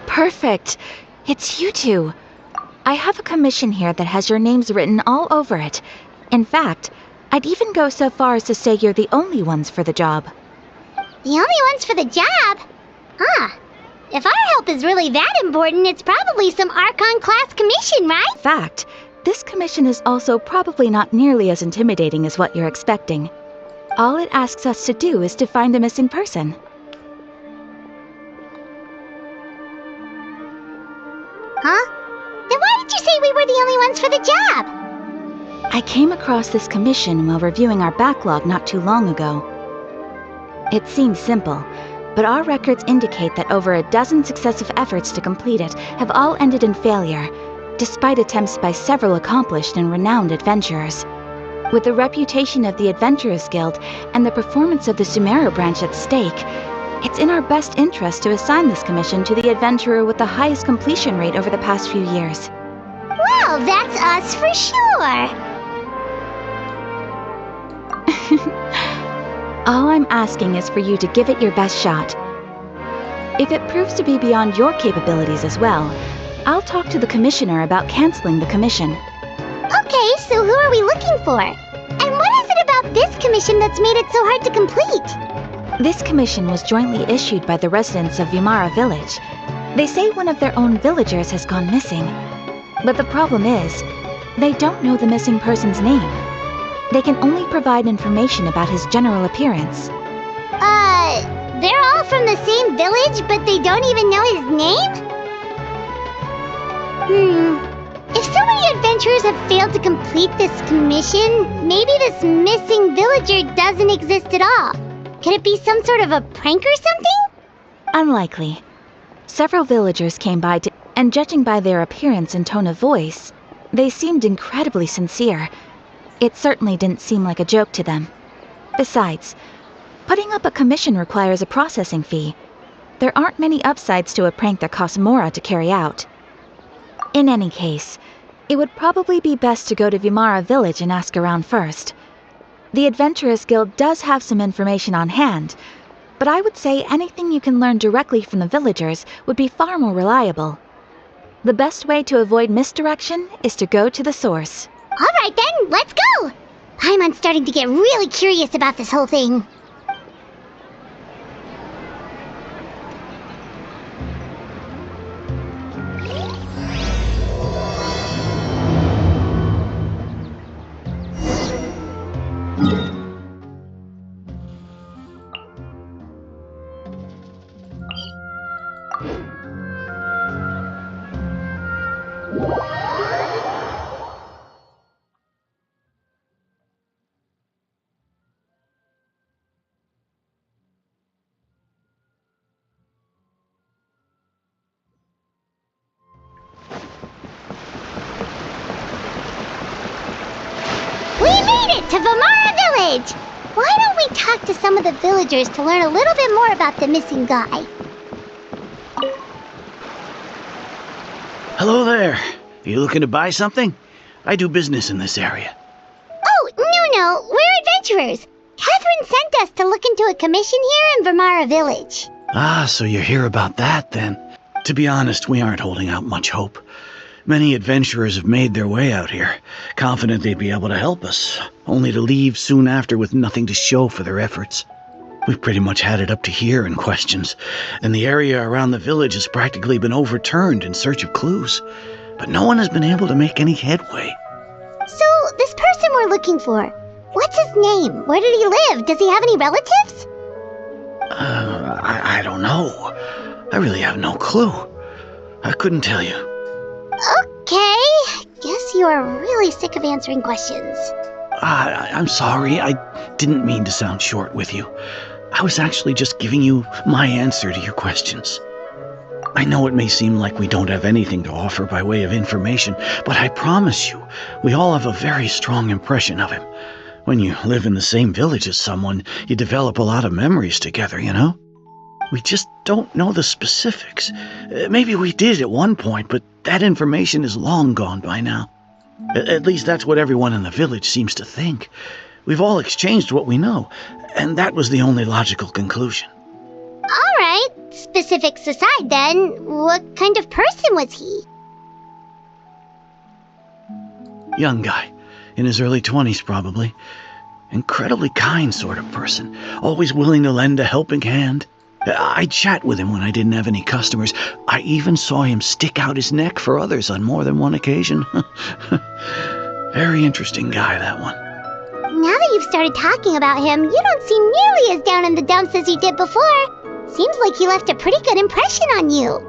Perfect. It's you two. I have a commission here that has your names written all over it. In fact, I'd even go so far as to say you're the only ones for the job. The only ones for the job? Huh. If our help is really that important, it's probably some Archon-class commission, right? In fact, this commission is also probably not nearly as intimidating as what you're expecting. All it asks us to do is to find a missing person. Huh? Then why did you say we were the only ones for the job? I came across this commission while reviewing our backlog not too long ago. It seems simple, but our records indicate that over a dozen successive efforts to complete it have all ended in failure, despite attempts by several accomplished and renowned adventurers. With the reputation of the Adventurers Guild and the performance of the Sumeru branch at stake, it's in our best interest to assign this commission to the adventurer with the highest completion rate over the past few years. Well, that's us for sure. All I'm asking is for you to give it your best shot. If it proves to be beyond your capabilities as well, I'll talk to the commissioner about canceling the commission. Okay, so who are we looking for? And what is it about this commission that's made it so hard to complete? This commission was jointly issued by the residents of Vimara Village. They say one of their own villagers has gone missing. But the problem is, they don't know the missing person's name. They can only provide information about his general appearance. They're all from the same village, but they don't even know his name? If so many adventurers have failed to complete this commission, maybe this missing villager doesn't exist at all. Could it be some sort of a prank or something? Unlikely. Several villagers came by and judging by their appearance and tone of voice, they seemed incredibly sincere. It certainly didn't seem like a joke to them. Besides, putting up a commission requires a processing fee. There aren't many upsides to a prank that costs Mora to carry out. In any case, it would probably be best to go to Vimara Village and ask around first. The Adventurers Guild does have some information on hand, but I would say anything you can learn directly from the villagers would be far more reliable. The best way to avoid misdirection is to go to the source. Alright then, let's go! I'm starting to get really curious about this whole thing. We made it to Vimara Village! Why don't we talk to some of the villagers to learn a little bit more about the missing guy? Hello there. Are you looking to buy something? I do business in this area. Oh, no, we're adventurers. Catherine sent us to look into a commission here in Vimara Village. Ah, so you're here about that then. To be honest, we aren't holding out much hope. Many adventurers have made their way out here, confident they'd be able to help us, only to leave soon after with nothing to show for their efforts. We've pretty much had it up to here in questions, and the area around the village has practically been overturned in search of clues, but no one has been able to make any headway. So, this person we're looking for, what's his name? Where did he live? Does he have any relatives? I don't know. I really have no clue. I couldn't tell you. Okay, guess you are really sick of answering questions. I'm sorry, I didn't mean to sound short with you. I was actually just giving you my answer to your questions. I know it may seem like we don't have anything to offer by way of information, but I promise you, we all have a very strong impression of him. When you live in the same village as someone, you develop a lot of memories together, you know? We just don't know the specifics. Maybe we did at one point, but that information is long gone by now. At least that's what everyone in the village seems to think. We've all exchanged what we know, and that was the only logical conclusion. Alright, Alright, specifics aside then, what kind of person was he? Young guy. In his early 20s, probably. Incredibly kind sort of person. Always willing to lend a helping hand. I'd chat with him when I didn't have any customers. I even saw him stick out his neck for others on more than one occasion. Very interesting guy, that one. Now that you've started talking about him, you don't seem nearly as down in the dumps as you did before. Seems like he left a pretty good impression on you.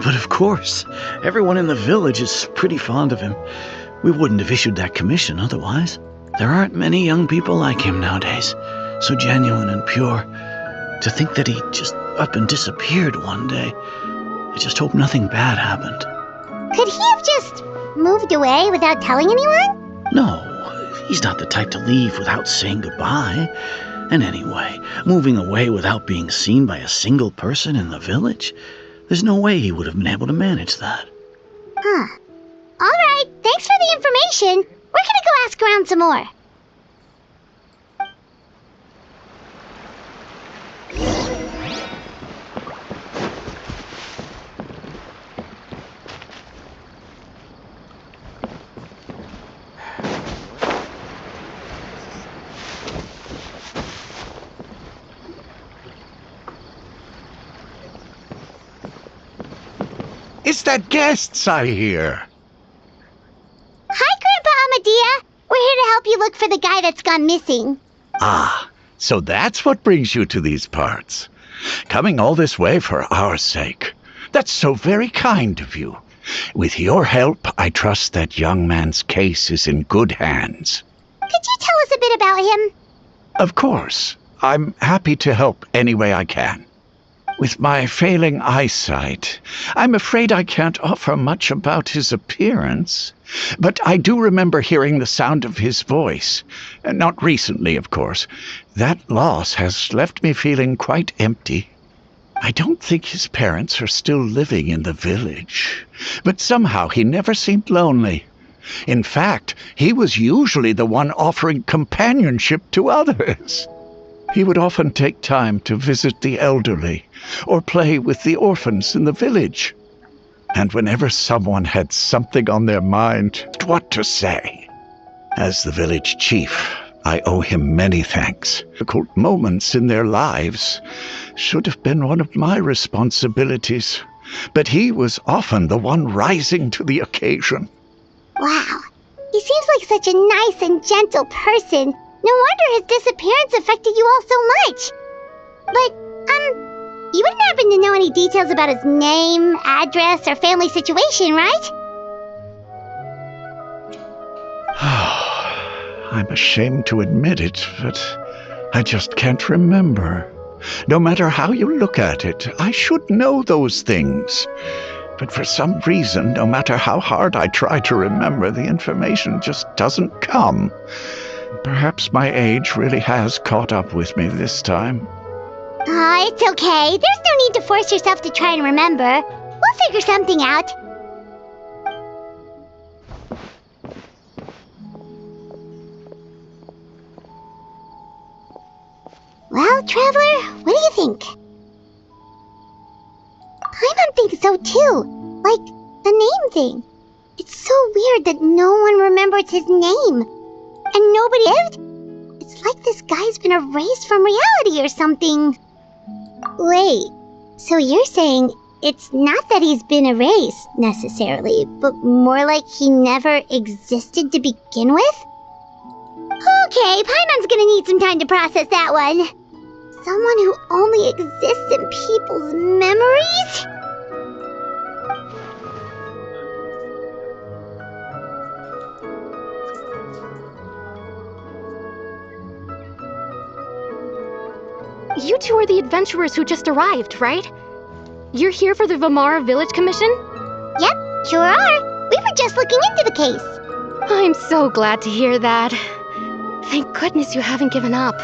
But of course, everyone in the village is pretty fond of him. We wouldn't have issued that commission otherwise. There aren't many young people like him nowadays. So genuine and pure. To think that he just up and disappeared one day. I just hope nothing bad happened. Could he have just moved away without telling anyone? No, he's not the type to leave without saying goodbye. And anyway, moving away without being seen by a single person in the village? There's no way he would have been able to manage that. Huh. Alright, thanks for the information. We're gonna go ask around some more. It's that guests I hear. Hi, Grandpa Amadea. We're here to help you look for the guy that's gone missing. Ah, so that's what brings you to these parts. Coming all this way for our sake. That's so very kind of you. With your help, I trust that young man's case is in good hands. Could you tell us a bit about him? Of course. I'm happy to help any way I can. With my failing eyesight, I'm afraid I can't offer much about his appearance. But I do remember hearing the sound of his voice. Not recently, of course. That loss has left me feeling quite empty. I don't think his parents are still living in the village. But somehow he never seemed lonely. In fact, he was usually the one offering companionship to others. He would often take time to visit the elderly or play with the orphans in the village. And whenever someone had something on their mind, what to say? As the village chief, I owe him many thanks. Difficult moments in their lives should have been one of my responsibilities, but he was often the one rising to the occasion. Wow. He seems like such a nice and gentle person. No wonder his disappearance affected you all so much. But, you wouldn't happen to know any details about his name, address, or family situation, right? I'm ashamed to admit it, but I just can't remember. No matter how you look at it, I should know those things. But for some reason, no matter how hard I try to remember, the information just doesn't come. Perhaps my age really has caught up with me this time. It's okay. There's no need to force yourself to try and remember. We'll figure something out. Well, Traveler, what do you think? Paimon thinks so too. Like, the name thing. It's so weird that no one remembers his name. And nobody lived? It's like this guy's been erased from reality or something. Wait, so you're saying it's not that he's been erased, necessarily, but more like he never existed to begin with? Okay, Paimon's gonna need some time to process that one. Someone who only exists in people's memories? You two are the adventurers who just arrived, right? You're here for the Vamara Village Commission? Yep, sure are. We were just looking into the case. I'm so glad to hear that. Thank goodness you haven't given up.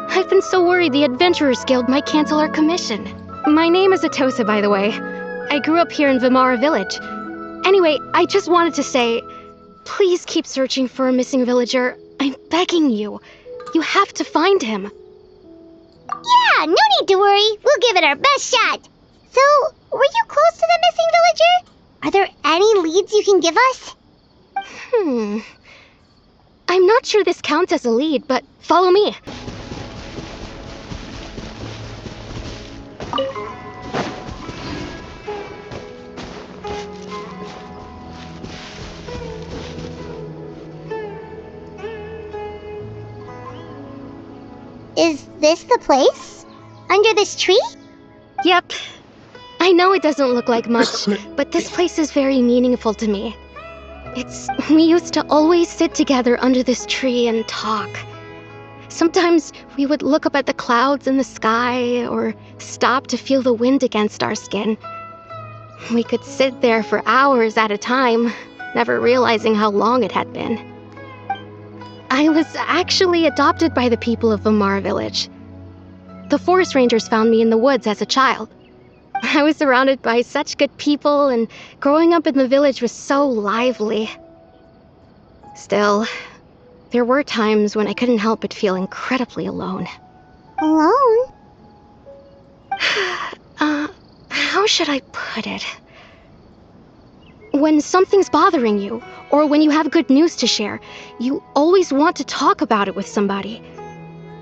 I've been so worried the Adventurers Guild might cancel our commission. My name is Atosa, by the way. I grew up here in Vamara Village. Anyway, I just wanted to say, please keep searching for a missing villager. I'm begging you. You have to find him. Yeah, Yeah, no need to worry. We'll give it our best shot. So, were you close to the missing villager? Are there any leads you can give us? I'm not sure this counts as a lead, but follow me. Is this the place? Under this tree? Yep. I know it doesn't look like much, but this place is very meaningful to me. We used to always sit together under this tree and talk. Sometimes we would look up at the clouds in the sky or stop to feel the wind against our skin. We could sit there for hours at a time, never realizing how long it had been. I was actually adopted by the people of Vamara village. The forest rangers found me in the woods as a child. I was surrounded by such good people, and growing up in the village was so lively. Still, there were times when I couldn't help but feel incredibly alone. Alone? How should I put it? When something's bothering you, or when you have good news to share, you always want to talk about it with somebody.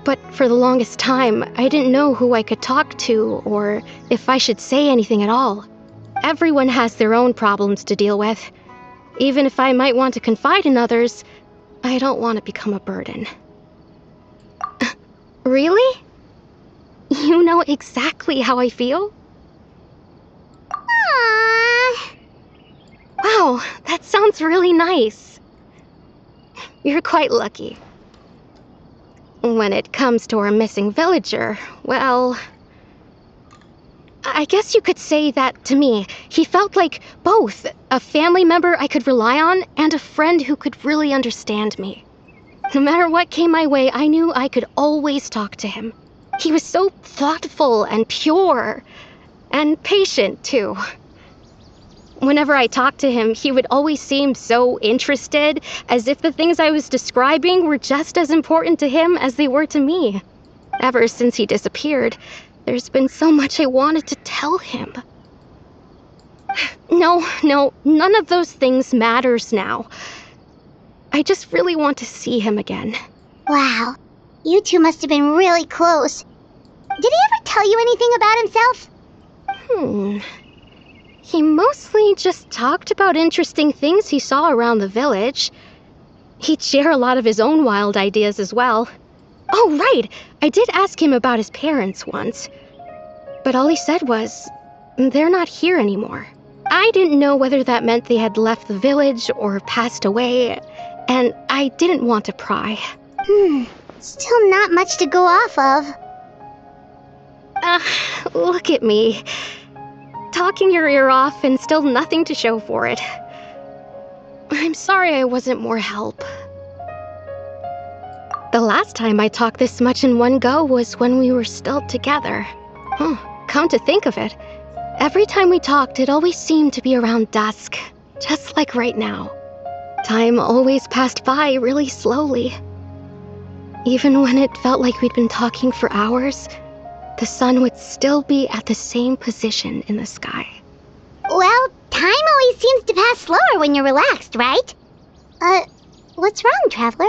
But for the longest time, I didn't know who I could talk to, or if I should say anything at all. Everyone has their own problems to deal with. Even if I might want to confide in others, I don't want to become a burden. Really? You know exactly how I feel? Aww. Wow, that sounds really nice. You're quite lucky. When it comes to our missing villager, well, I guess you could say that to me. He felt like both a family member I could rely on and a friend who could really understand me. No matter what came my way, I knew I could always talk to him. He was so thoughtful and pure, and patient too. Whenever I talked to him, he would always seem so interested, as if the things I was describing were just as important to him as they were to me. Ever since he disappeared, there's been so much I wanted to tell him. No, none of those things matters now. I just really want to see him again. Wow. You two must have been really close. Did he ever tell you anything about himself? He mostly just talked about interesting things he saw around the village. He'd share a lot of his own wild ideas as well. Oh, right! I did ask him about his parents once. But all he said was, they're not here anymore. I didn't know whether that meant they had left the village or passed away, and I didn't want to pry. Still not much to go off of. Look at me. Talking your ear off and still nothing to show for it. I'm sorry I wasn't more help. The last time I talked this much in one go was when we were still together. Come to think of it, every time we talked, it always seemed to be around dusk, just like right now. Time always passed by really slowly. Even when it felt like we'd been talking for hours, the sun would still be at the same position in the sky. Well, time always seems to pass slower when you're relaxed, right? What's wrong, Traveler?